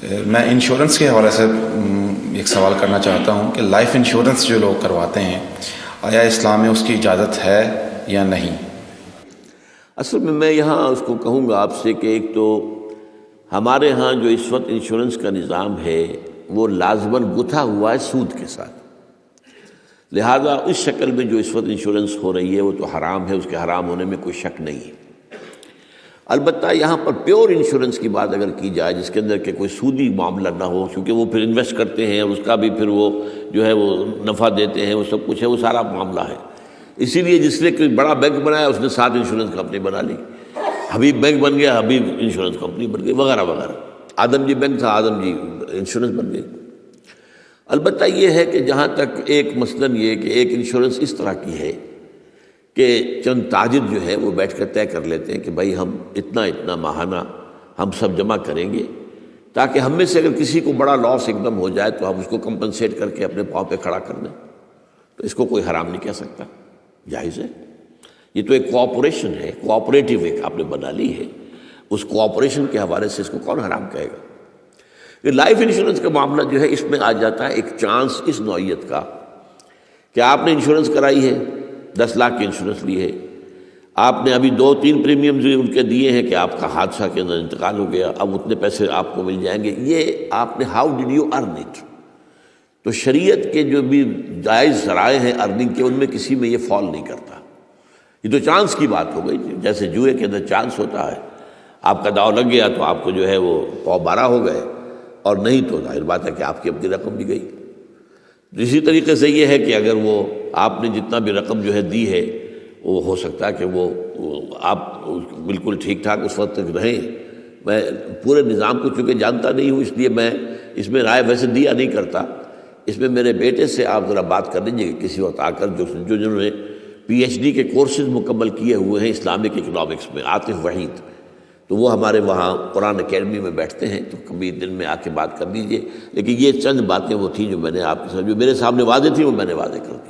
میں انشورنس کے حوالے سے ایک سوال کرنا چاہتا ہوں کہ لائف انشورنس جو لوگ کرواتے ہیں آیا اسلام میں اس کی اجازت ہے یا نہیں؟ اصل میں یہاں اس کو کہوں گا آپ سے کہ ایک تو ہمارے ہاں جو اس وقت انشورنس کا نظام ہے وہ لازماً گتھا ہوا ہے سود کے ساتھ، لہذا اس شکل میں جو اس وقت انشورنس ہو رہی ہے وہ تو حرام ہے، اس کے حرام ہونے میں کوئی شک نہیں ہے۔ البتہ یہاں پر پیور انشورنس کی بات اگر کی جائے جس کے اندر کہ کوئی سودی معاملہ نہ ہو، کیونکہ وہ پھر انویسٹ کرتے ہیں اور اس کا بھی پھر وہ جو ہے وہ نفع دیتے ہیں، وہ سب کچھ ہے، وہ سارا معاملہ ہے۔ اسی لیے جس نے کوئی بڑا بینک بنایا اس نے 7 انشورنس کمپنی بنا لی، حبیب بینک بن گیا، حبیب انشورنس کمپنی بن گئی، وغیرہ وغیرہ۔ آدم جی بینک تھا، آدم جی انشورنس بن گئی۔ البتہ یہ ہے کہ جہاں تک ایک مثلاً یہ کہ ایک انشورنس اس طرح کی ہے کہ چند تاجر جو ہے وہ بیٹھ کر طے کر لیتے ہیں کہ بھائی ہم اتنا ماہانہ ہم سب جمع کریں گے تاکہ ہم میں سے اگر کسی کو بڑا لاس ایک دم ہو جائے تو ہم اس کو کمپنسیٹ کر کے اپنے پاؤں پہ کھڑا کر دیں، تو اس کو کوئی حرام نہیں کہہ سکتا، جائز ہے۔ یہ تو ایک کوآپریشن ہے، کوآپریٹیو ایک آپ نے بنا لی ہے، اس کوآپریشن کے حوالے سے اس کو کون حرام کہے گا؟ یہ لائف انشورنس کا معاملہ جو ہے اس میں آ جاتا ہے ایک چانس اس نوعیت کا کہ آپ نے انشورنس کرائی ہے، 10 لاکھ کی انشورنس لی ہے، آپ نے ابھی 2-3 پریمیمز ان کے دیے ہیں کہ آپ کا حادثہ کے اندر انتقال ہو گیا، اب اتنے پیسے آپ کو مل جائیں گے، یہ آپ نے how did you earn it? تو شریعت کے جو بھی جائز ذرائع ہیں ارننگ کے ان میں کسی میں یہ فال نہیں کرتا، یہ تو چانس کی بات ہو گئی، جیسے جوئے کے اندر چانس ہوتا ہے، آپ کا داؤ لگ گیا تو آپ کو جو ہے وہ 12 ہو گئے، اور نہیں تو ظاہر بات ہے کہ آپ کی اپنی رقم بھی گئی۔ اسی طریقے سے یہ ہے کہ اگر وہ آپ نے جتنا بھی رقم جو ہے دی ہے وہ ہو سکتا ہے کہ وہ آپ بالکل ٹھیک ٹھاک اس وقت تک رہیں۔ میں پورے نظام کو چونکہ جانتا نہیں ہوں اس لیے میں اس میں رائے ویسے دیا نہیں کرتا، اس میں میرے بیٹے سے آپ ذرا بات کر لیجیے کہ کسی وقت آ کر جنہوں نے PhD کے کورسز مکمل کیے ہوئے ہیں اسلامک اکنامکس میں، عاطف وحید، تو وہ ہمارے وہاں قرآن اکیڈمی میں بیٹھتے ہیں، تو کبھی دن میں آ کے بات کر دیجئے۔ لیکن یہ چند باتیں وہ تھیں جو میں نے آپ کے ساتھ جو میرے سامنے واضح تھی وہ میں نے واضح کر دی۔